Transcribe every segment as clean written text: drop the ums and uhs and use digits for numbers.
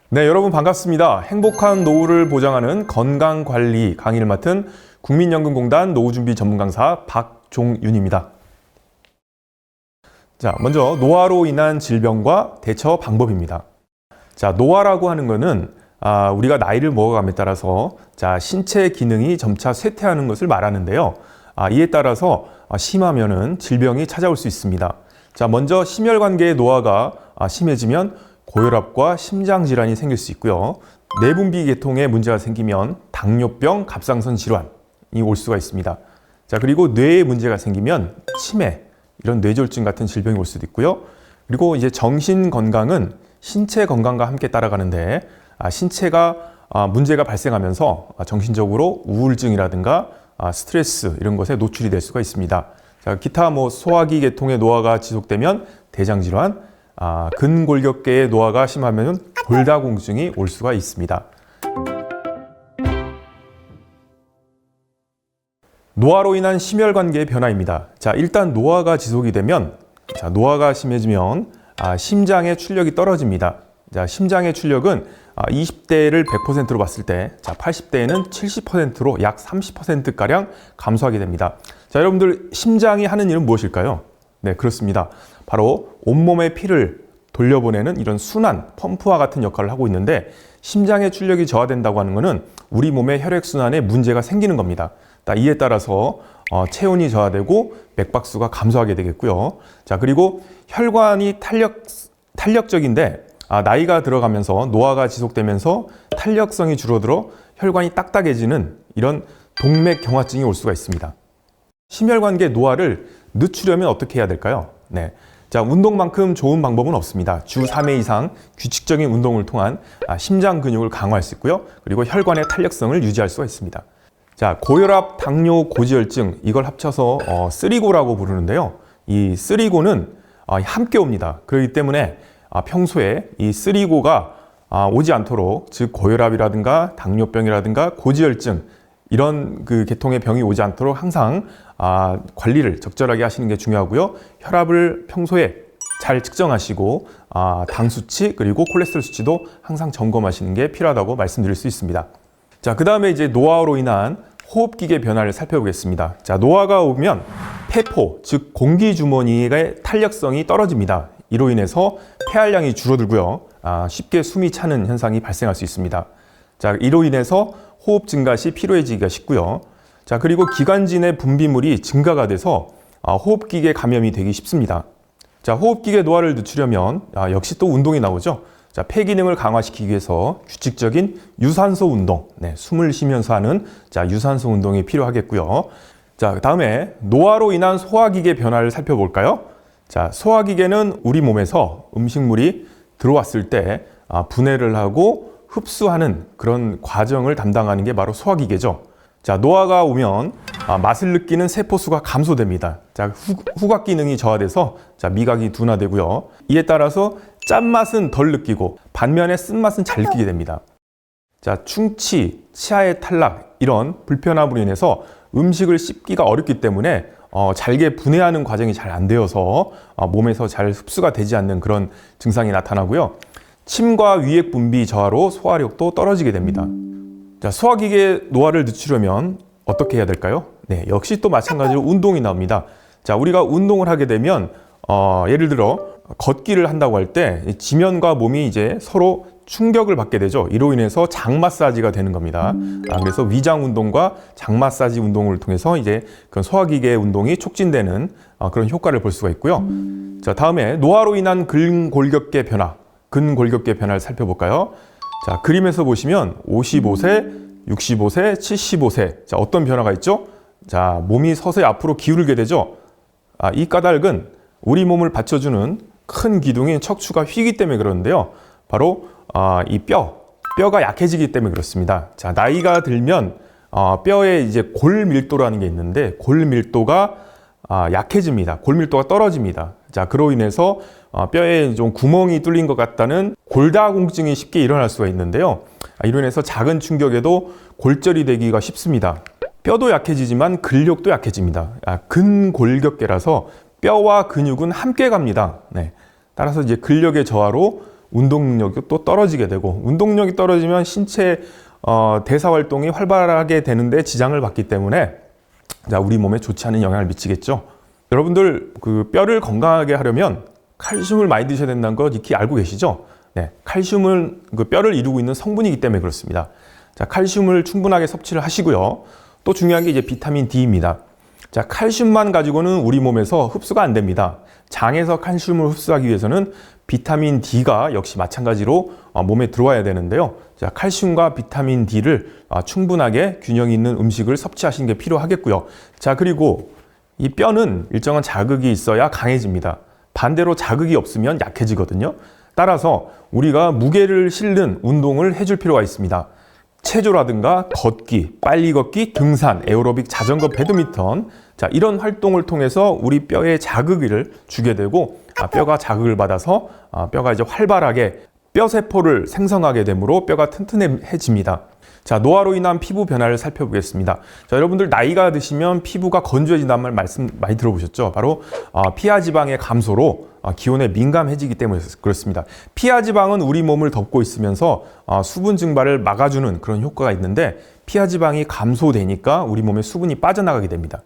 네, 여러분 반갑습니다. 행복한 노후를 보장하는 건강관리 강의를 맡은 국민연금공단 노후준비 전문 강사 박종윤입니다. 자, 먼저 노화로 인한 질병과 대처 방법입니다. 자, 노화라고 하는 것은 우리가 나이를 먹어감에 따라서 신체 기능이 점차 쇠퇴하는 것을 말하는데요. 이에 따라서 심하면은 질병이 찾아올 수 있습니다. 자, 먼저 심혈관계의 노화가 심해지면 고혈압과 심장질환이 생길 수 있고요. 내분비 계통에 문제가 생기면 당뇨병, 갑상선 질환이 올 수가 있습니다. 자, 그리고 뇌에 문제가 생기면 치매, 이런 뇌졸중 같은 질병이 올 수도 있고요. 그리고 이제 정신 건강은 신체 건강과 함께 따라가는데 신체가 문제가 발생하면서 정신적으로 우울증이라든가 스트레스 이런 것에 노출이 될 수가 있습니다. 자, 기타 소화기 계통의 노화가 지속되면 대장질환, 근골격계의 노화가 심하면 골다공증이 올 수가 있습니다. 노화로 인한 심혈관계의 변화입니다. 자, 일단 노화가 지속이 되면 노화가 심해지면 심장의 출력이 떨어집니다. 자, 심장의 출력은 20대를 100%로 봤을 때 80대에는 70%로 약 30%가량 감소하게 됩니다. 자, 여러분들 심장이 하는 일은 무엇일까요? 네, 그렇습니다. 바로 온몸의 피를 돌려보내는 이런 순환, 펌프와 같은 역할을 하고 있는데 심장의 출력이 저하된다고 하는 것은 우리 몸의 혈액순환에 문제가 생기는 겁니다. 이에 따라서 체온이 저하되고 맥박수가 감소하게 되겠고요. 자, 그리고 혈관이 탄력적인데 나이가 들어가면서 노화가 지속되면서 탄력성이 줄어들어 혈관이 딱딱해지는 이런 동맥경화증이 올 수가 있습니다. 심혈관계 노화를 늦추려면 어떻게 해야 될까요? 네. 자, 운동만큼 좋은 방법은 없습니다. 주 3회 이상 규칙적인 운동을 통한 심장 근육을 강화할 수 있고요. 그리고 혈관의 탄력성을 유지할 수가 있습니다. 자, 고혈압, 당뇨, 고지혈증 이걸 합쳐서 쓰리고라고 부르는데요. 이 쓰리고는 함께 옵니다. 그렇기 때문에 평소에 이 쓰리고가 오지 않도록, 즉 고혈압이라든가 당뇨병이라든가 고지혈증 이런 계통의 병이 오지 않도록 항상 관리를 적절하게 하시는 게 중요하고요. 혈압을 평소에 잘 측정하시고 당 수치 그리고 콜레스테롤 수치도 항상 점검하시는 게 필요하다고 말씀드릴 수 있습니다. 자, 그 다음에 이제 노화로 인한 호흡기계 변화를 살펴보겠습니다. 자, 노화가 오면 폐포, 즉 공기 주머니의 탄력성이 떨어집니다. 이로 인해서 폐활량이 줄어들고요. 쉽게 숨이 차는 현상이 발생할 수 있습니다. 자, 이로 인해서 호흡 증가 시 피로해지기가 쉽고요. 자, 그리고 기관진의 분비물이 증가가 돼서 호흡기계 감염이 되기 쉽습니다. 자, 호흡기계 노화를 늦추려면 역시 또 운동이 나오죠. 자, 폐 기능을 강화시키기 위해서 규칙적인 유산소 운동, 숨을 쉬면서 하는 유산소 운동이 필요하겠고요. 자, 다음에 노화로 인한 소화기계 변화를 살펴볼까요? 자, 소화기계는 우리 몸에서 음식물이 들어왔을 때 분해를 하고 흡수하는 그런 과정을 담당하는 게 바로 소화기계죠. 자, 노화가 오면 맛을 느끼는 세포수가 감소됩니다. 자, 후각 기능이 저하돼서 미각이 둔화되고요. 이에 따라서 짠맛은 덜 느끼고 반면에 쓴맛은 잘 느끼게 됩니다. 자, 충치, 치아의 탈락 이런 불편함으로 인해서 음식을 씹기가 어렵기 때문에 잘게 분해하는 과정이 잘 안 되어서 몸에서 잘 흡수가 되지 않는 그런 증상이 나타나고요. 침과 위액 분비 저하로 소화력도 떨어지게 됩니다. 자, 소화기계 노화를 늦추려면 어떻게 해야 될까요? 네, 역시 또 마찬가지로 운동이 나옵니다. 자, 우리가 운동을 하게 되면 예를 들어 걷기를 한다고 할 때 지면과 몸이 이제 서로 충격을 받게 되죠. 이로 인해서 장 마사지가 되는 겁니다. 그래서 위장 운동과 장 마사지 운동을 통해서 이제 그런 소화기계 운동이 촉진되는 그런 효과를 볼 수가 있고요. 자, 다음에 노화로 인한 근골격계 변화, 근골격계 변화를 살펴볼까요? 자, 그림에서 보시면 55세, 65세, 75세. 자, 어떤 변화가 있죠? 자, 몸이 서서히 앞으로 기울게 되죠. 이 까닭은 우리 몸을 받쳐주는 큰 기둥인 척추가 휘기 때문에 그러는데요. 바로 이 뼈가 약해지기 때문에 그렇습니다. 자, 나이가 들면 뼈에 이제 골 밀도라는 게 있는데 골 밀도가 약해집니다. 골 밀도가 떨어집니다. 자, 그로 인해서 뼈에 좀 구멍이 뚫린 것 같다는 골다공증이 쉽게 일어날 수가 있는데요. 이로 인해서 작은 충격에도 골절이 되기가 쉽습니다. 뼈도 약해지지만 근력도 약해집니다. 근골격계라서 뼈와 근육은 함께 갑니다. 따라서 이제 근력의 저하로 운동 능력이 또 떨어지게 되고, 운동 능력이 떨어지면 신체 대사 활동이 활발하게 되는데 지장을 받기 때문에 자, 우리 몸에 좋지 않은 영향을 미치겠죠. 여러분들 그 뼈를 건강하게 하려면 칼슘을 많이 드셔야 된다는 거 익히 알고 계시죠? 네, 칼슘은 그 뼈를 이루고 있는 성분이기 때문에 그렇습니다. 자, 칼슘을 충분하게 섭취를 하시고요. 또 중요한 게 이제 비타민 D입니다. 자, 칼슘만 가지고는 우리 몸에서 흡수가 안 됩니다. 장에서 칼슘을 흡수하기 위해서는 비타민 D가 역시 마찬가지로 몸에 들어와야 되는데요. 자, 칼슘과 비타민 D를 충분하게 균형 있는 음식을 섭취하시는 게 필요하겠고요. 자, 그리고 이 뼈는 일정한 자극이 있어야 강해집니다. 반대로 자극이 없으면 약해지거든요. 따라서 우리가 무게를 실는 운동을 해줄 필요가 있습니다. 체조라든가 걷기, 빨리 걷기, 등산, 에어로빅, 자전거, 배드민턴, 자, 이런 활동을 통해서 우리 뼈에 자극을 주게 되고 뼈가 자극을 받아서 뼈가 이제 활발하게 뼈세포를 생성하게 되므로 뼈가 튼튼해집니다. 자, 노화로 인한 피부 변화를 살펴보겠습니다. 자, 여러분들 나이가 드시면 피부가 건조해진다는 말씀 많이 들어보셨죠? 바로 피하 지방의 감소로 기온에 민감해지기 때문에 그렇습니다. 피하 지방은 우리 몸을 덮고 있으면서 수분 증발을 막아주는 그런 효과가 있는데 피하 지방이 감소되니까 우리 몸에 수분이 빠져나가게 됩니다.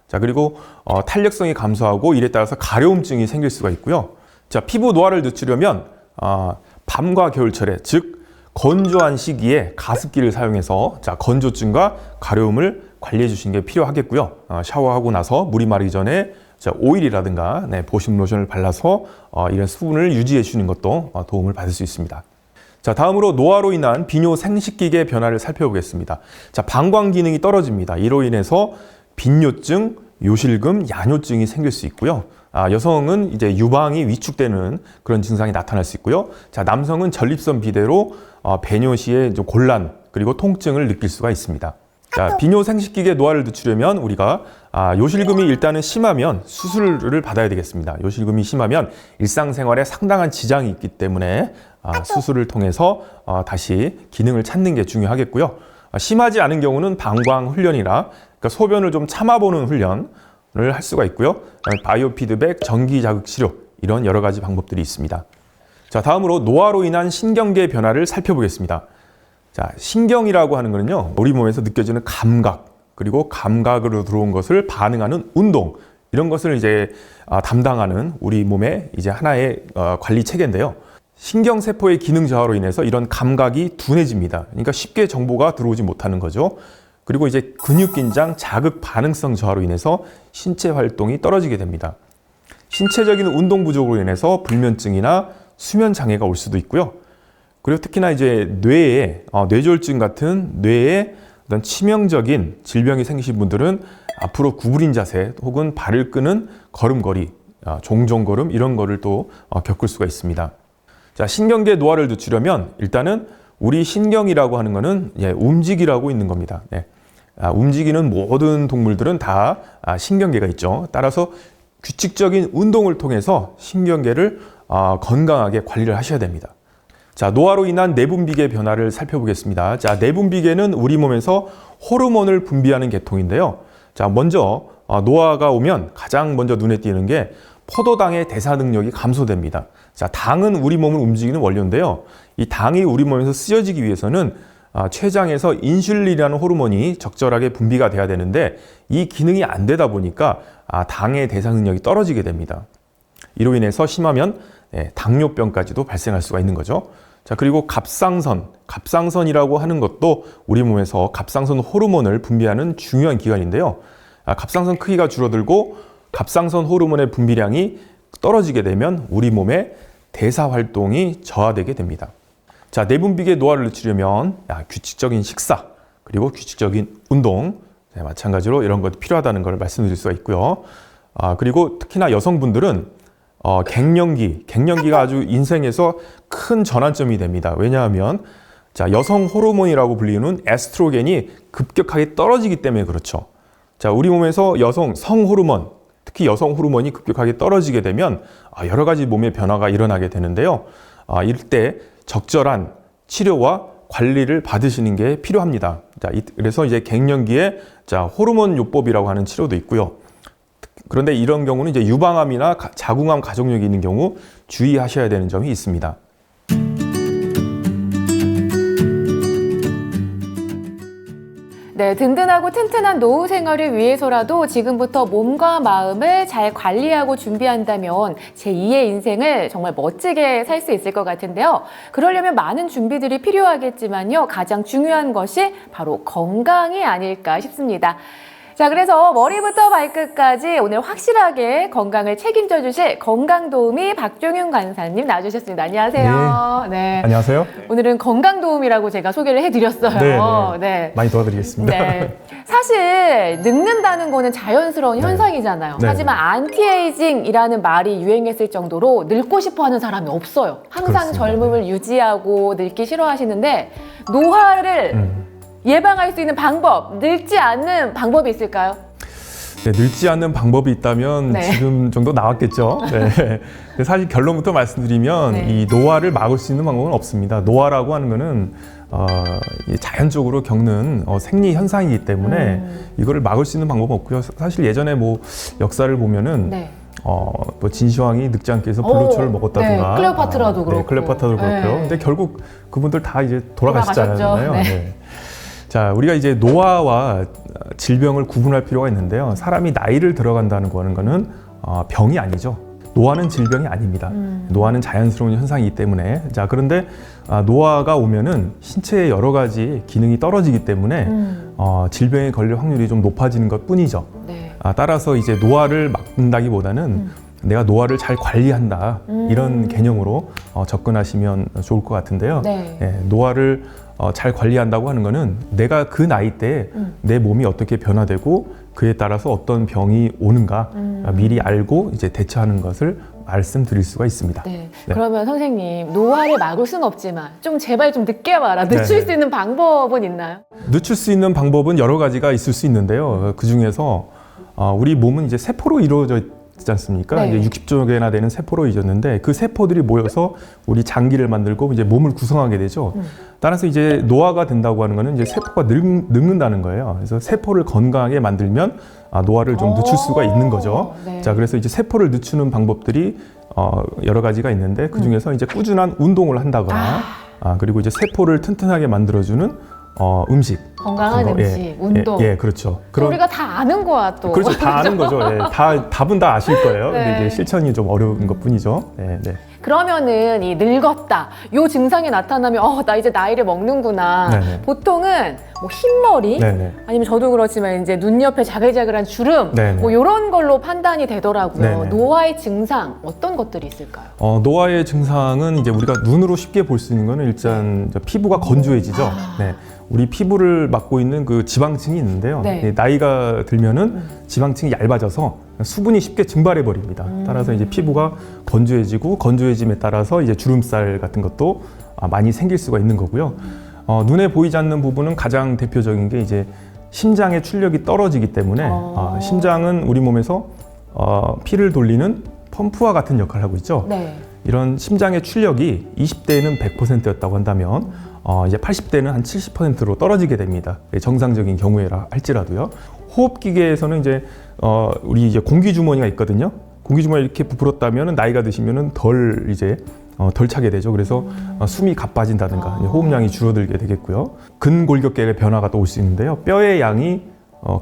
자, 그리고 탄력성이 감소하고 이에 따라서 가려움증이 생길 수가 있고요. 자, 피부 노화를 늦추려면 밤과 겨울철에, 즉 건조한 시기에 가습기를 사용해서 자, 건조증과 가려움을 관리해 주시는 게 필요하겠고요. 샤워하고 나서 물이 마르기 전에 자, 오일이라든가 보습 로션을 발라서 이런 수분을 유지해 주는 것도 도움을 받을 수 있습니다. 자, 다음으로 노화로 인한 비뇨 생식기계 변화를 살펴보겠습니다. 자, 방광 기능이 떨어집니다. 이로 인해서 빈뇨증, 요실금, 야뇨증이 생길 수 있고요. 여성은 이제 유방이 위축되는 그런 증상이 나타날 수 있고요. 자, 남성은 전립선 비대로 배뇨 시에 곤란 그리고 통증을 느낄 수가 있습니다. 자, 비뇨 생식기계 노화를 늦추려면 우리가 요실금이 일단은 심하면 수술을 받아야 되겠습니다. 요실금이 심하면 일상생활에 상당한 지장이 있기 때문에 수술을 통해서 다시 기능을 찾는 게 중요하겠고요. 심하지 않은 경우는 방광 훈련이라 그러니까 소변을 좀 참아보는 훈련을 할 수가 있고요. 바이오 피드백, 전기 자극 치료 이런 여러 가지 방법들이 있습니다. 자, 다음으로 노화로 인한 신경계 변화를 살펴보겠습니다. 자, 신경이라고 하는 거는요, 우리 몸에서 느껴지는 감각, 그리고 감각으로 들어온 것을 반응하는 운동, 이런 것을 이제 담당하는 우리 몸의 이제 하나의 관리 체계인데요. 신경세포의 기능 저하로 인해서 이런 감각이 둔해집니다. 그러니까 쉽게 정보가 들어오지 못하는 거죠. 그리고 이제 근육긴장, 자극 반응성 저하로 인해서 신체 활동이 떨어지게 됩니다. 신체적인 운동 부족으로 인해서 불면증이나 수면 장애가 올 수도 있고요. 그리고 특히나 이제 뇌에 뇌졸중 같은 뇌에 어떤 치명적인 질병이 생기신 분들은 앞으로 구부린 자세 혹은 발을 끄는 걸음걸이, 종종걸음 이런 거를 또 겪을 수가 있습니다. 자, 신경계 노화를 늦추려면 일단은 우리 신경이라고 하는 거는 움직이라고 있는 겁니다. 네. 움직이는 모든 동물들은 다 신경계가 있죠. 따라서 규칙적인 운동을 통해서 신경계를 건강하게 관리를 하셔야 됩니다. 자, 노화로 인한 내분비계 변화를 살펴보겠습니다. 자, 내분비계는 우리 몸에서 호르몬을 분비하는 계통인데요. 자, 먼저 노화가 오면 가장 먼저 눈에 띄는 게 포도당의 대사 능력이 감소됩니다. 자, 당은 우리 몸을 움직이는 원료인데요. 이 당이 우리 몸에서 쓰여지기 위해서는 췌장에서 인슐린이라는 호르몬이 적절하게 분비가 돼야 되는데 이 기능이 안 되다 보니까 당의 대사 능력이 떨어지게 됩니다. 이로 인해서 심하면 당뇨병까지도 발생할 수가 있는 거죠. 자, 그리고 갑상선이라고 하는 것도 우리 몸에서 갑상선 호르몬을 분비하는 중요한 기관인데요. 갑상선 크기가 줄어들고 갑상선 호르몬의 분비량이 떨어지게 되면 우리 몸의 대사 활동이 저하되게 됩니다. 자, 내분비계 노화를 늦추려면 규칙적인 식사 그리고 규칙적인 운동 마찬가지로 이런 것도 필요하다는 걸 말씀드릴 수가 있고요. 그리고 특히나 여성분들은 갱년기가 아주 인생에서 큰 전환점이 됩니다. 왜냐하면 자, 여성 호르몬이라고 불리는 에스트로겐이 급격하게 떨어지기 때문에 그렇죠. 자, 우리 몸에서 성 호르몬, 특히 여성 호르몬이 급격하게 떨어지게 되면 여러 가지 몸의 변화가 일어나게 되는데요. 이럴 때 적절한 치료와 관리를 받으시는 게 필요합니다. 자, 그래서 이제 갱년기에 호르몬 요법이라고 하는 치료도 있고요. 그런데 이런 경우는 이제 유방암이나 자궁암 가족력이 있는 경우 주의하셔야 되는 점이 있습니다. 네, 든든하고 튼튼한 노후 생활을 위해서라도 지금부터 몸과 마음을 잘 관리하고 준비한다면 제2의 인생을 정말 멋지게 살 수 있을 것 같은데요. 그러려면 많은 준비들이 필요하겠지만요. 가장 중요한 것이 바로 건강이 아닐까 싶습니다. 자, 그래서 머리부터 발끝까지 오늘 확실하게 건강을 책임져 주실 건강도우미 박종윤 간사님 나와주셨습니다. 안녕하세요. 네. 안녕하세요. 오늘은 건강도우미라고 제가 소개를 해드렸어요. 네. 많이 도와드리겠습니다. 네. 사실 늙는다는 거는 자연스러운 현상이잖아요. 네. 하지만 안티에이징이라는 말이 유행했을 정도로 늙고 싶어하는 사람이 없어요. 항상 그렇습니다. 젊음을 유지하고 늙기 싫어하시는데 노화를 예방할 수 있는 방법, 늙지 않는 방법이 있을까요? 네, 늙지 않는 방법이 있다면 네. 지금 정도 나왔겠죠. 네. 근데 사실 결론부터 말씀드리면 네. 이 노화를 막을 수 있는 방법은 없습니다. 노화라고 하는 거는 자연적으로 겪는 생리 현상이기 때문에 이거를 막을 수 있는 방법은 없고요. 사실 예전에 뭐 역사를 보면은 네. 뭐 진시황이 늙지 않게 해서 불로초를 먹었다든가, 네. 클레오파트라도 그렇고. 네, 클레오파트라도 그렇고요. 네. 근데 결국 그분들 다 이제 돌아가셨잖아요. 돌아가셨죠. 네. 네. 자, 우리가 이제 노화와 질병을 구분할 필요가 있는데요. 사람이 나이를 들어간다는 거는 병이 아니죠. 노화는 질병이 아닙니다. 노화는 자연스러운 현상이기 때문에. 자, 그런데 노화가 오면은 신체의 여러 가지 기능이 떨어지기 때문에 질병에 걸릴 확률이 좀 높아지는 것 뿐이죠. 네. 따라서 이제 노화를 막는다기보다는 내가 노화를 잘 관리한다 이런 개념으로 접근하시면 좋을 것 같은데요. 네. 예, 노화를 잘 관리한다고 하는 거는 내가 그 나이 때에 내 몸이 어떻게 변화되고 그에 따라서 어떤 병이 오는가 미리 알고 이제 대처하는 것을 말씀드릴 수가 있습니다. 네. 네. 그러면 선생님, 노화를 막을 수는 없지만 좀 제발 좀 늦게 와라. 늦출 네. 수 있는 방법은 있나요? 늦출 수 있는 방법은 여러 가지가 있을 수 있는데요. 그 중에서 우리 몸은 이제 세포로 이루어져 있지 않습니까? 네. 이제 60조 개나 되는 세포로 이루어졌는데 그 세포들이 모여서 우리 장기를 만들고 이제 몸을 구성하게 되죠. 따라서 이제 노화가 된다고 하는 거는 이제 세포가 늙는다는 거예요. 그래서 세포를 건강하게 만들면 노화를 좀 늦출 수가 있는 거죠. 네. 자, 그래서 이제 세포를 늦추는 방법들이 여러 가지가 있는데 그 중에서 이제 꾸준한 운동을 한다거나 그리고 이제 세포를 튼튼하게 만들어주는 음식. 건강한 음식, 운동. 예, 그렇죠. 우리가 다 아는 거야 또. 그렇죠. 다 아는 거죠. 예, 답은 다 아실 거예요. 네. 근데 이제 실천이 좀 어려운 것 뿐이죠. 네, 네. 그러면은 이 늙었다, 요 증상이 나타나면 나 이제 나이를 먹는구나. 네네. 보통은 뭐 흰머리, 네네. 아니면 저도 그렇지만 이제 눈 옆에 자글자글한 주름, 네네. 뭐 이런 걸로 판단이 되더라고요. 네네. 노화의 증상 어떤 것들이 있을까요? 노화의 증상은 이제 우리가 눈으로 쉽게 볼 수 있는 거는 일단 이제 피부가 건조해지죠. 네. 우리 피부를 막고 있는 그 지방층이 있는데요. 네. 나이가 들면은 지방층이 얇아져서 수분이 쉽게 증발해 버립니다. 따라서 이제 피부가 건조해지고 건조해짐에 따라서 이제 주름살 같은 것도 많이 생길 수가 있는 거고요. 눈에 보이지 않는 부분은 가장 대표적인 게 이제 심장의 출력이 떨어지기 때문에 심장은 우리 몸에서 피를 돌리는 펌프와 같은 역할을 하고 있죠. 네. 이런 심장의 출력이 20대에는 100%였다고 한다면 이제 80대는 한 70%로 떨어지게 됩니다. 정상적인 경우에라 할지라도요. 호흡기계에서는 이제 우리 이제 공기 주머니가 있거든요. 공기 주머니 이렇게 부풀었다면 나이가 드시면은 덜 차게 되죠. 그래서 숨이 가빠진다든가 호흡량이 줄어들게 되겠고요. 근골격계의 변화가 또 올 수 있는데요. 뼈의 양이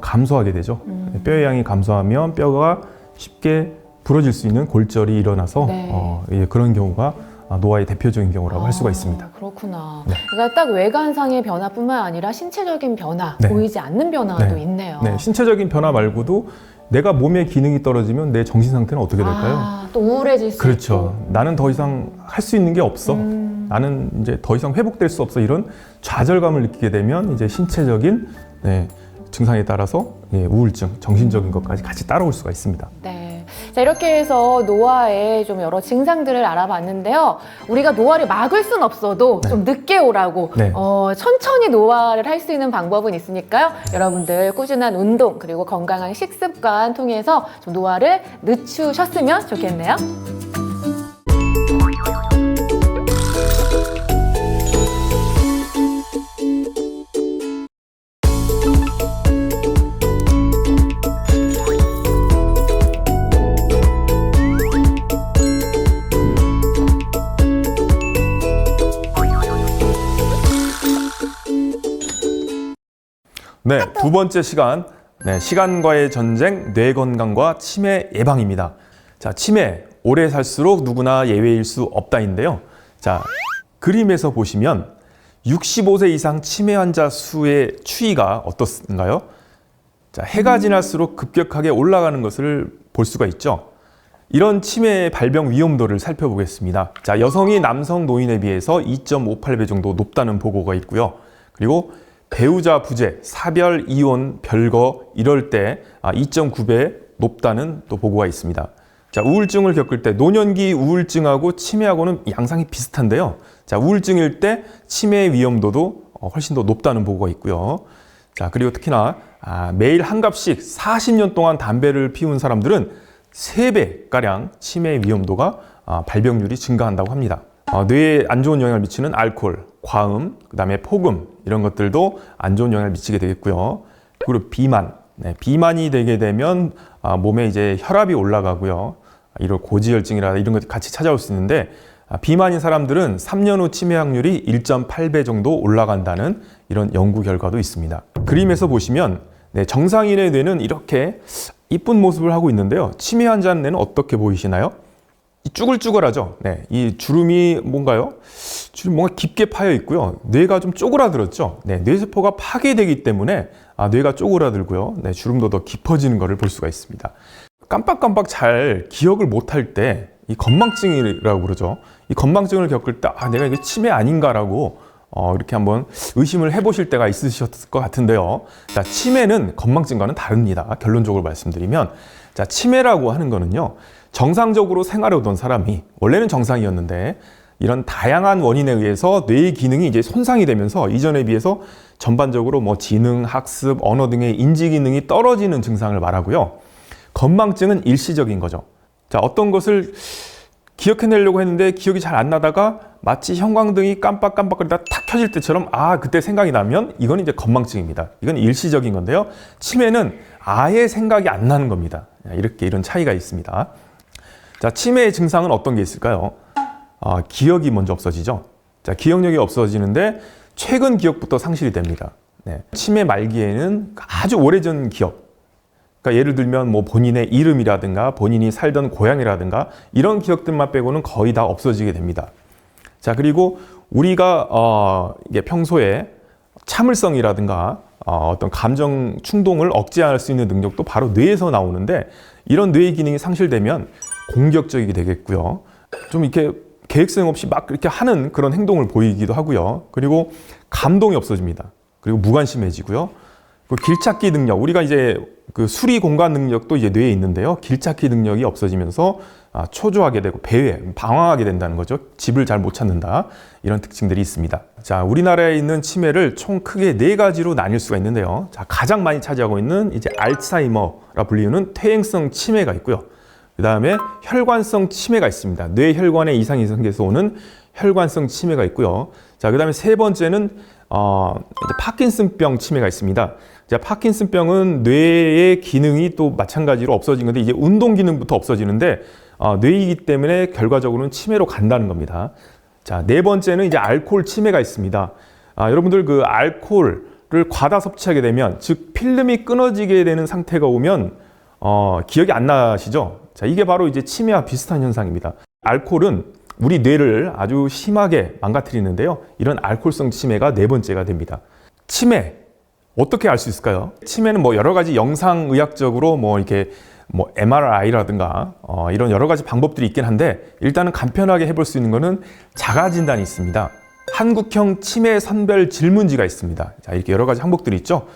감소하게 되죠. 뼈의 양이 감소하면 뼈가 쉽게 부러질 수 있는 골절이 일어나서 네. 그런 경우가 노화의 대표적인 경우라고 할 수가 있습니다. 그렇구나. 네. 그러니까 딱 외관상의 변화뿐만 아니라 신체적인 변화, 네. 보이지 않는 변화도 네. 있네요. 네, 신체적인 변화 말고도 내가 몸의 기능이 떨어지면 내 정신 상태는 어떻게 될까요? 또 우울해질 수 그렇죠. 있고. 나는 더 이상 할 수 있는 게 없어. 나는 이제 더 이상 회복될 수 없어. 이런 좌절감을 느끼게 되면 이제 신체적인 증상에 따라서 우울증, 정신적인 것까지 같이 따라올 수가 있습니다. 네. 자, 이렇게 해서 노화의 좀 여러 증상들을 알아봤는데요. 우리가 노화를 막을 순 없어도 좀 늦게 오라고 네. 천천히 노화를 할 수 있는 방법은 있으니까요. 여러분들 꾸준한 운동 그리고 건강한 식습관 통해서 좀 노화를 늦추셨으면 좋겠네요. 네, 두 번째 시간. 네, 시간과의 전쟁, 뇌 건강과 치매 예방입니다. 자, 치매. 오래 살수록 누구나 예외일 수 없다인데요. 자, 그림에서 보시면 65세 이상 치매 환자 수의 추이가 어떻은가요? 자, 해가 지날수록 급격하게 올라가는 것을 볼 수가 있죠. 이런 치매 발병 위험도를 살펴보겠습니다. 자, 여성이 남성 노인에 비해서 2.58배 정도 높다는 보고가 있고요. 그리고 배우자 부재, 사별, 이혼, 별거 이럴 때 2.9배 높다는 또 보고가 있습니다. 자, 우울증을 겪을 때 노년기 우울증하고 치매하고는 양상이 비슷한데요. 자, 우울증일 때 치매 위험도도 훨씬 더 높다는 보고가 있고요. 자, 그리고 특히나 매일 한 갑씩 40년 동안 담배를 피운 사람들은 3배가량 치매 위험도가 발병률이 증가한다고 합니다. 뇌에 안 좋은 영향을 미치는 알코올, 과음, 그다음에 폭음 이런 것들도 안 좋은 영향을 미치게 되겠고요. 그리고 비만, 비만이 되게 되면 몸에 이제 혈압이 올라가고요. 이런 고지혈증이라 이런 것들이 같이 찾아올 수 있는데 비만인 사람들은 3년 후 치매 확률이 1.8배 정도 올라간다는 이런 연구 결과도 있습니다. 그림에서 보시면 정상인의 뇌는 이렇게 이쁜 모습을 하고 있는데요. 치매 환자의 뇌는 어떻게 보이시나요? 쭈글쭈글하죠. 네, 이 주름이 뭔가요? 주름 뭔가 깊게 파여 있고요. 뇌가 좀 쪼그라들었죠. 네, 뇌세포가 파괴되기 때문에 뇌가 쪼그라들고요. 네, 주름도 더 깊어지는 것을 볼 수가 있습니다. 깜빡깜빡 잘 기억을 못할 때 이 건망증이라고 그러죠. 이 건망증을 겪을 때 내가 이거 치매 아닌가라고 이렇게 한번 의심을 해보실 때가 있으셨을 것 같은데요. 자, 치매는 건망증과는 다릅니다. 결론적으로 말씀드리면, 자, 치매라고 하는 거는요, 정상적으로 생활해오던 사람이 원래는 정상이었는데 이런 다양한 원인에 의해서 뇌의 기능이 이제 손상이 되면서 이전에 비해서 전반적으로 뭐 지능, 학습, 언어 등의 인지 기능이 떨어지는 증상을 말하고요. 건망증은 일시적인 거죠. 자, 어떤 것을 기억해내려고 했는데 기억이 잘 안 나다가 마치 형광등이 깜빡깜빡거리다 탁 켜질 때처럼 그때 생각이 나면 이건 이제 건망증입니다. 이건 일시적인 건데요. 치매는 아예 생각이 안 나는 겁니다. 이런 차이가 있습니다. 자, 치매의 증상은 어떤 게 있을까요? 기억이 먼저 없어지죠. 자, 기억력이 없어지는데 최근 기억부터 상실이 됩니다. 네. 치매 말기에는 아주 오래전 기억, 그러니까 예를 들면 뭐 본인의 이름이라든가 본인이 살던 고향이라든가 이런 기억들만 빼고는 거의 다 없어지게 됩니다. 자, 그리고 우리가 이게 평소에 참을성이라든가 어떤 감정 충동을 억제할 수 있는 능력도 바로 뇌에서 나오는데 이런 뇌의 기능이 상실되면 공격적이 되겠고요. 좀 이렇게 계획성 없이 막 이렇게 하는 그런 행동을 보이기도 하고요. 그리고 감동이 없어집니다. 그리고 무관심해지고요. 길찾기 능력, 우리가 이제 그 수리 공간 능력도 이제 뇌에 있는데요. 길찾기 능력이 없어지면서 초조하게 되고 배회, 방황하게 된다는 거죠. 집을 잘 못 찾는다. 이런 특징들이 있습니다. 자, 우리나라에 있는 치매를 총 크게 4가지로 나뉠 수가 있는데요. 자, 가장 많이 차지하고 있는 이제 알츠하이머라 불리는 퇴행성 치매가 있고요. 그 다음에 혈관성 치매가 있습니다. 뇌 혈관에 이상이 생겨서 오는 혈관성 치매가 있고요. 자, 그 다음에 세 번째는 이제 파킨슨병 치매가 있습니다. 자, 파킨슨병은 뇌의 기능이 또 마찬가지로 없어진 건데 이제 운동 기능부터 없어지는데 뇌이기 때문에 결과적으로는 치매로 간다는 겁니다. 자, 네 번째는 이제 알코올 치매가 있습니다. 여러분들 그 알코올을 과다 섭취하게 되면, 즉 필름이 끊어지게 되는 상태가 오면 기억이 안 나시죠? 자, 이게 바로 이제 치매와 비슷한 현상입니다. 알코올은 우리 뇌를 아주 심하게 망가뜨리는데요. 이런 알코올성 치매가 네 번째가 됩니다. 치매 어떻게 알 수 있을까요? 치매는 뭐 여러 가지 영상의학적으로 뭐 이렇게 뭐 MRI라든가 이런 여러 가지 방법들이 있긴 한데 일단은 간편하게 해볼 수 있는 거는 자가진단이 있습니다. 한국형 치매 선별 질문지가 있습니다. 자, 이렇게 여러 가지 항목들이 있죠.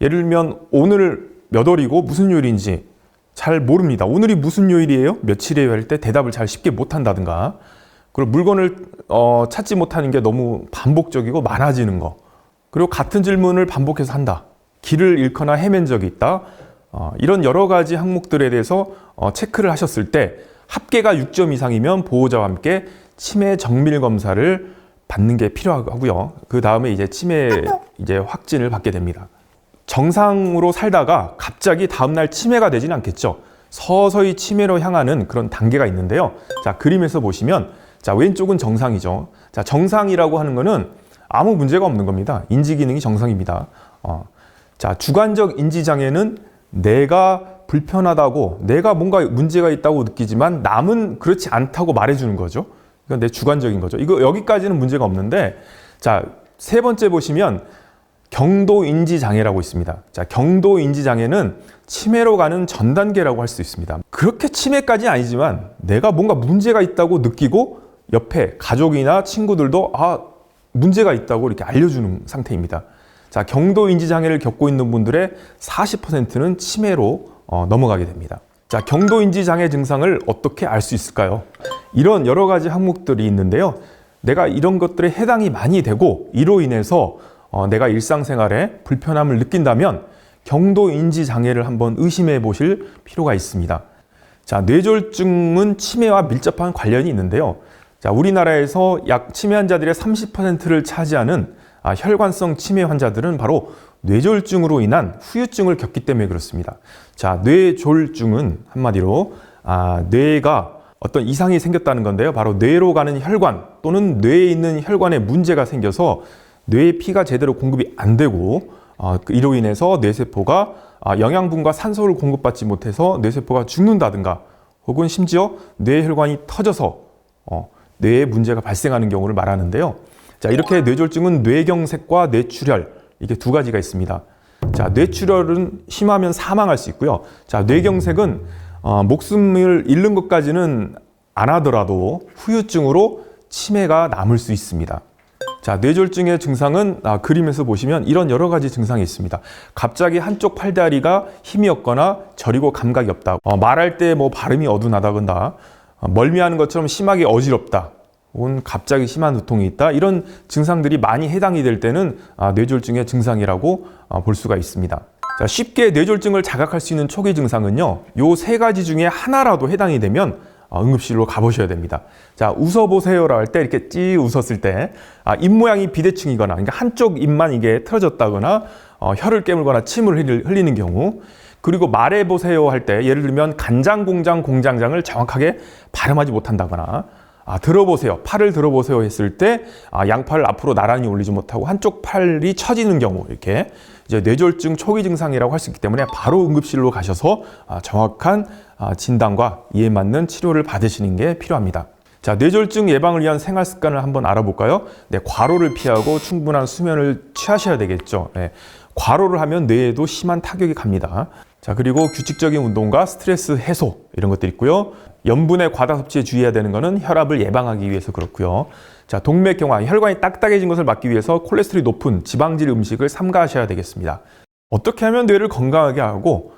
예를 들면 오늘 몇 월이고 무슨 요일인지 잘 모릅니다. 오늘이 무슨 요일이에요? 며칠이에요? 할 때 대답을 잘 쉽게 못한다든가, 그리고 물건을 찾지 못하는 게 너무 반복적이고 많아지는 거, 그리고 같은 질문을 반복해서 한다, 길을 잃거나 헤맨 적이 있다, 이런 여러 가지 항목들에 대해서 체크를 하셨을 때 합계가 6점 이상이면 보호자와 함께 치매 정밀 검사를 받는 게 필요하고요. 그 다음에 이제 치매 확진을 받게 됩니다. 정상으로 살다가 갑자기 다음날 치매가 되지는 않겠죠. 서서히 치매로 향하는 그런 단계가 있는데요. 자, 그림에서 보시면, 자, 왼쪽은 정상이죠. 자, 정상이라고 하는 거는 아무 문제가 없는 겁니다. 인지 기능이 정상입니다. 자, 주관적 인지장애는 내가 불편하다고, 내가 뭔가 문제가 있다고 느끼지만 남은 그렇지 않다고 말해주는 거죠. 이건 내 주관적인 거죠. 이거 여기까지는 문제가 없는데, 자, 세 번째 보시면 경도인지장애라고 있습니다. 자, 경도인지장애는 치매로 가는 전 단계라고 할 수 있습니다. 그렇게 치매까지는 아니지만 내가 뭔가 문제가 있다고 느끼고 옆에 가족이나 친구들도 문제가 있다고 이렇게 알려주는 상태입니다. 자, 경도인지장애를 겪고 있는 분들의 40%는 치매로 넘어가게 됩니다. 자, 경도인지장애 증상을 어떻게 알 수 있을까요? 이런 여러 가지 항목들이 있는데요. 내가 이런 것들에 해당이 많이 되고 이로 인해서 내가 일상생활에 불편함을 느낀다면 경도인지장애를 한번 의심해 보실 필요가 있습니다. 자, 뇌졸중은 치매와 밀접한 관련이 있는데요. 자, 우리나라에서 약 치매 환자들의 30%를 차지하는 혈관성 치매 환자들은 바로 뇌졸중으로 인한 후유증을 겪기 때문에 그렇습니다. 자, 뇌졸중은 한마디로 뇌가 어떤 이상이 생겼다는 건데요. 바로 뇌로 가는 혈관 또는 뇌에 있는 혈관에 문제가 생겨서 뇌에 피가 제대로 공급이 안 되고 이로 인해서 뇌세포가 영양분과 산소를 공급받지 못해서 뇌세포가 죽는다든가 혹은 심지어 뇌혈관이 터져서 뇌에 문제가 발생하는 경우를 말하는데요. 자, 이렇게 뇌졸중은 뇌경색과 뇌출혈 이게 두 가지가 있습니다. 자, 뇌출혈은 심하면 사망할 수 있고요. 자, 뇌경색은 목숨을 잃는 것까지는 안 하더라도 후유증으로 치매가 남을 수 있습니다. 자, 뇌졸중의 증상은 그림에서 보시면 이런 여러 가지 증상이 있습니다. 갑자기 한쪽 팔다리가 힘이 없거나 저리고 감각이 없다. 말할 때 발음이 어둔하다거나 멀미하는 것처럼 심하게 어지럽다. 혹은 갑자기 심한 두통이 있다. 이런 증상들이 많이 해당이 될 때는 뇌졸중의 증상이라고 볼 수가 있습니다. 자, 쉽게 뇌졸중을 자각할 수 있는 초기 증상은요. 요 세 가지 중에 하나라도 해당이 되면 응급실로 가보셔야 됩니다. 자, 웃어보세요라 할 때 이렇게 찌 웃었을 때 입 모양이 비대칭이거나 그러니까 한쪽 입만 이게 틀어졌다거나 혀를 깨물거나 침을 흘리는 경우, 그리고 말해보세요 할 때 예를 들면 간장공장 공장장을 정확하게 발음하지 못한다거나 들어보세요, 팔을 들어보세요 했을 때 양팔을 앞으로 나란히 올리지 못하고 한쪽 팔이 처지는 경우, 이렇게 이제 뇌졸중 초기 증상이라고 할 수 있기 때문에 바로 응급실로 가셔서 정확한 진단과 이에 맞는 치료를 받으시는 게 필요합니다. 자, 뇌졸중 예방을 위한 생활 습관을 한번 알아볼까요? 네, 과로를 피하고 충분한 수면을 취하셔야 되겠죠. 네, 과로를 하면 뇌에도 심한 타격이 갑니다. 자, 그리고 규칙적인 운동과 스트레스 해소 이런 것들이 있고요. 염분의 과다 섭취에 주의해야 되는 것은 혈압을 예방하기 위해서 그렇고요. 자, 동맥경화, 혈관이 딱딱해진 것을 막기 위해서 콜레스테롤이 높은 지방질 음식을 삼가하셔야 되겠습니다. 어떻게 하면 뇌를 건강하게 하고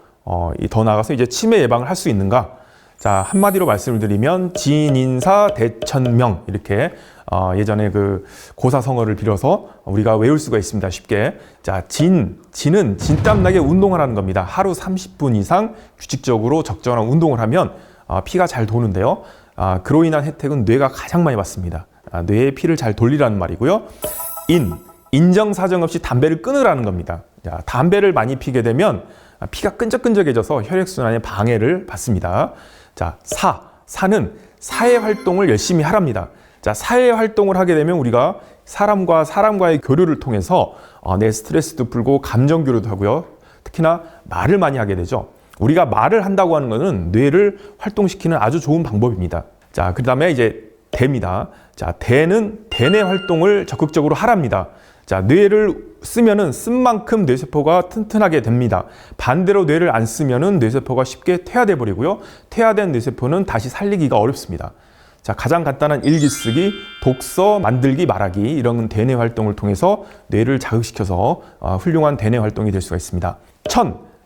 더 나아가서 이제 치매 예방을 할 수 있는가? 자, 한마디로 말씀을 드리면 진인사 대천명, 이렇게 예전에 그 고사성어를 빌어서 우리가 외울 수가 있습니다. 쉽게. 자, 진은 진땀나게 운동하라는 겁니다. 하루 30분 이상 규칙적으로 적절한 운동을 하면 피가 잘 도는데요. 그로 인한 혜택은 뇌가 가장 많이 받습니다. 뇌에 피를 잘 돌리라는 말이고요. 인정사정 없이 담배를 끊으라는 겁니다. 자, 담배를 많이 피게 되면 피가 끈적끈적해져서 혈액순환에 방해를 받습니다. 자, 사는 사회활동을 열심히 하랍니다. 자, 사회활동을 하게 되면 우리가 사람과의 교류를 통해서 내 스트레스도 풀고 감정 교류도 하고요. 특히나 말을 많이 하게 되죠. 우리가 말을 한다고 하는 것은 뇌를 활동시키는 아주 좋은 방법입니다. 자, 그 다음에 이제 대입니다. 자, 대는 대뇌 활동을 적극적으로 하랍니다. 자, 뇌를 쓰면은 쓴 만큼 뇌세포가 튼튼하게 됩니다. 반대로 뇌를 안 쓰면은 뇌세포가 쉽게 퇴화돼 버리고요. 퇴화된 뇌세포는 다시 살리기가 어렵습니다. 자, 가장 간단한 일기 쓰기, 독서, 만들기, 말하기 이런 대뇌 활동을 통해서 뇌를 자극시켜서 훌륭한 대뇌 활동이 될 수가 있습니다.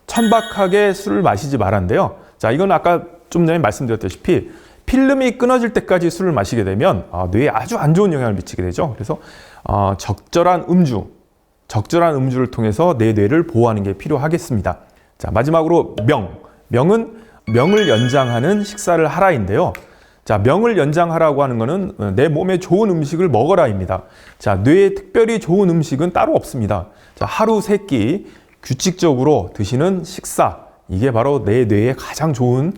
천박하게 술을 마시지 말았는데요. 자, 이건 아까 좀 전에 말씀드렸다시피 필름이 끊어질 때까지 술을 마시게 되면 뇌에 아주 안 좋은 영향을 미치게 되죠. 그래서 적절한 음주를 통해서 내 뇌를 보호하는 게 필요하겠습니다. 자, 마지막으로 명은 명을 연장하는 식사를 하라인데요. 자, 명을 연장하라고 하는 것은 내 몸에 좋은 음식을 먹어라입니다. 자, 뇌에 특별히 좋은 음식은 따로 없습니다. 자, 하루 3끼 규칙적으로 드시는 식사, 이게 바로 내 뇌에 가장 좋은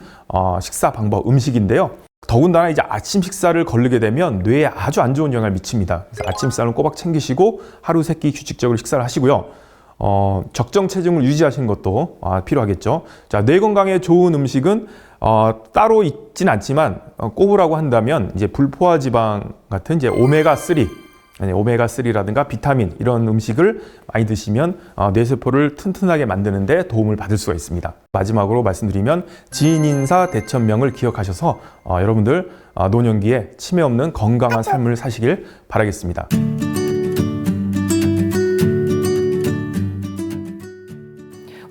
식사 방법, 음식인데요. 더군다나 이제 아침 식사를 거르게 되면 뇌에 아주 안 좋은 영향을 미칩니다. 그래서 아침 식사는 꼬박 챙기시고 하루 3끼 규칙적으로 식사를 하시고요. 적정 체중을 유지하시는 것도 필요하겠죠. 자, 뇌 건강에 좋은 음식은 따로 있진 않지만 꼽으라고 한다면 이제 불포화 지방 같은 이제 오메가3, 아니, 오메가3라든가 비타민 이런 음식을 많이 드시면 뇌세포를 튼튼하게 만드는 데 도움을 받을 수가 있습니다. 마지막으로 말씀드리면 지인인사 대천명을 기억하셔서 여러분들 노년기에 치매 없는 건강한 삶을 사시길 바라겠습니다.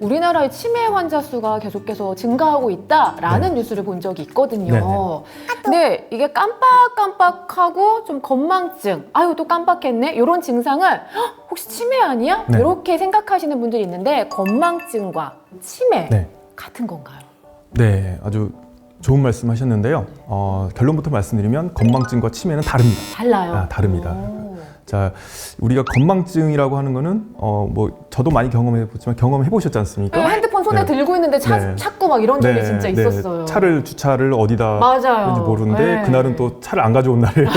우리나라의 치매 환자 수가 계속해서 증가하고 있다라는 뉴스를 본 적이 있거든요. 근데 이게 깜빡깜빡하고 좀 건망증, 아유 또 깜빡했네 이런 증상을 혹시 치매 아니야? 네. 이렇게 생각하시는 분들이 있는데 건망증과 치매 네. 같은 건가요? 네, 아주 좋은 말씀 하셨는데요. 결론부터 말씀드리면 건망증과 치매는 다릅니다. 달라요? 다릅니다. 오. 자, 우리가 건망증이라고 하는 거는 뭐 저도 많이 경험해봤지만 경험해 보셨지 않습니까? 핸드폰 손에 네. 들고 있는데 네. 찾고 막 이런 적이 진짜 있었어요. 주차를 어디다 맞아요. 했는지 모르는데 네. 그날은 또 차를 안 가져온 날이에요.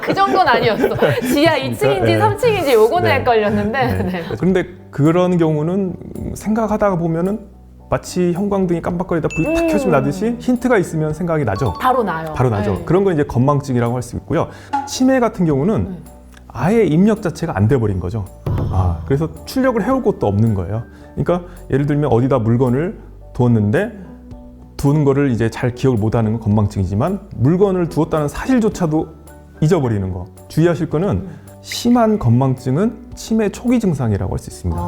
그 정도는 아니었어. 지하 2층인지 네. 3층인지 요거는 네. 헷갈렸는데. 네. 네. 그런데 그런 경우는 생각하다가 보면은 마치 형광등이 깜빡거리다 불이 탁 켜지면 나듯이 힌트가 있으면 생각이 나죠. 바로 나요. 바로 나죠. 네. 그런 건 이제 건망증이라고 할 수 있고요. 치매 같은 경우는 아예 입력 자체가 안 돼버린 거죠. 그래서 출력을 해올 곳도 없는 거예요. 그러니까 예를 들면 어디다 물건을 두었는데 두는 거를 이제 잘 기억을 못하는 건 건망증이지만 물건을 두었다는 사실조차도 잊어버리는 거. 주의하실 거는 심한 건망증은 치매 초기 증상이라고 할 수 있습니다.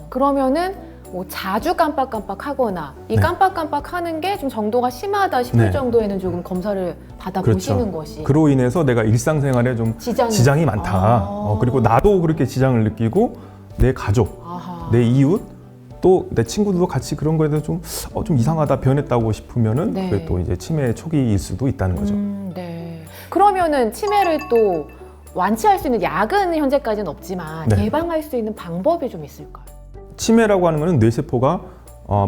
그러면은 뭐 자주 깜빡깜빡하거나 이 네. 깜빡깜빡하는 게 좀 정도가 심하다 싶을 네. 정도에는 조금 검사를 받아보시는 것이 그로 인해서 내가 일상생활에 좀 지장이 많다. 그리고 나도 그렇게 지장을 느끼고 내 가족, 아하. 내 이웃, 또 내 친구들도 같이 그런 거에 대해서 좀 이상하다, 변했다고 싶으면은 네. 그게 또 이제 치매 초기일 수도 있다는 거죠. 네. 그러면은 치매를 또 완치할 수 있는 약은 현재까지는 없지만 네. 예방할 수 있는 방법이 좀 있을까요? 치매라고 하는 거는 뇌세포가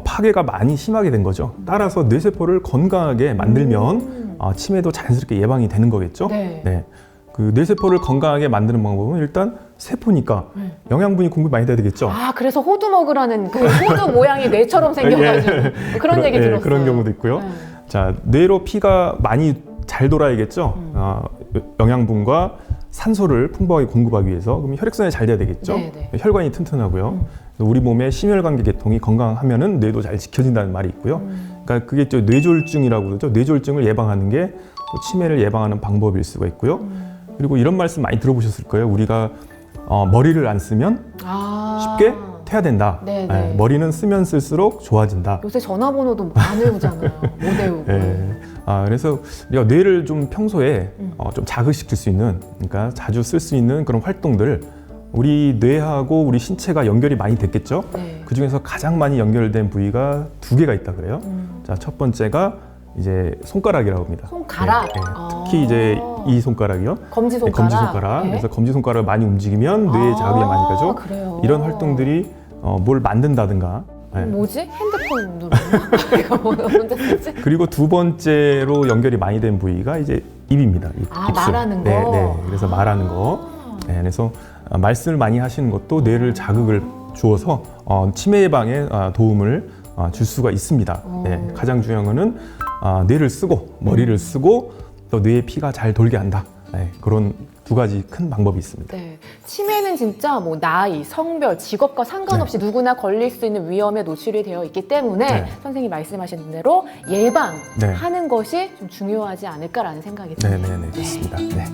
파괴가 많이 심하게 된 거죠. 따라서 뇌세포를 건강하게 만들면 치매도 자연스럽게 예방이 되는 거겠죠. 네. 그 뇌세포를 건강하게 만드는 방법은 일단 세포니까 영양분이 공급이 많이 돼야 되겠죠. 그래서 호두 먹으라는 그 호두 모양이 뇌처럼 생겨가지고 그런 얘기 들었어요. 그런 경우도 있고요. 네. 자, 뇌로 피가 많이 잘 돌아야겠죠. 영양분과 산소를 풍부하게 공급하기 위해서 그럼 혈액순환이 잘 돼야 되겠죠. 네. 혈관이 튼튼하고요. 우리 몸의 심혈관계 계통이 건강하면은 뇌도 잘 지켜진다는 말이 있고요. 그러니까 그게 또 뇌졸중이라고 그러죠. 뇌졸중을 예방하는 게 또 치매를 예방하는 방법일 수가 있고요. 그리고 이런 말씀 많이 들어보셨을 거예요. 우리가 머리를 안 쓰면 쉽게 태야 된다. 네네. 머리는 쓰면 쓸수록 좋아진다. 요새 전화번호도 안 외우잖아요. 못 외우고. 그래서 우리가 뇌를 좀 평소에 좀 자극시킬 수 있는, 그러니까 자주 쓸 수 있는 그런 활동들, 우리 뇌하고 우리 신체가 연결이 많이 됐겠죠. 네. 그 중에서 가장 많이 연결된 부위가 2개가 있다 그래요. 자, 첫 번째가 이제 손가락이라고 합니다. 손가락? 특히 이제 이 손가락이요. 검지손가락? 검지손가락. 네. 그래서 검지손가락을 많이 움직이면 뇌에 자극이 많이 가죠. 그래요? 이런 활동들이 뭘 만든다든가. 뭐지? 핸드폰 누르나? 이거 언제 쓰지? 그리고 두 번째로 연결이 많이 된 부위가 이제 입입니다. 입술. 말하는 거? 네. 그래서 말하는 거. 그래서 말씀을 많이 하시는 것도 뇌를 자극을 주어서 치매 예방에 도움을 줄 수가 있습니다. 가장 중요한 거는 뇌를 쓰고 머리를 쓰고 또 뇌에 피가 잘 돌게 한다. 그런 두 가지 큰 방법이 있습니다. 네. 치매는 진짜 뭐 나이, 성별, 직업과 상관없이 누구나 걸릴 수 있는 위험에 노출이 되어 있기 때문에 선생님이 말씀하신 대로 예방하는 것이 좀 중요하지 않을까라는 생각이 듭니다. 네, 좋습니다. 네.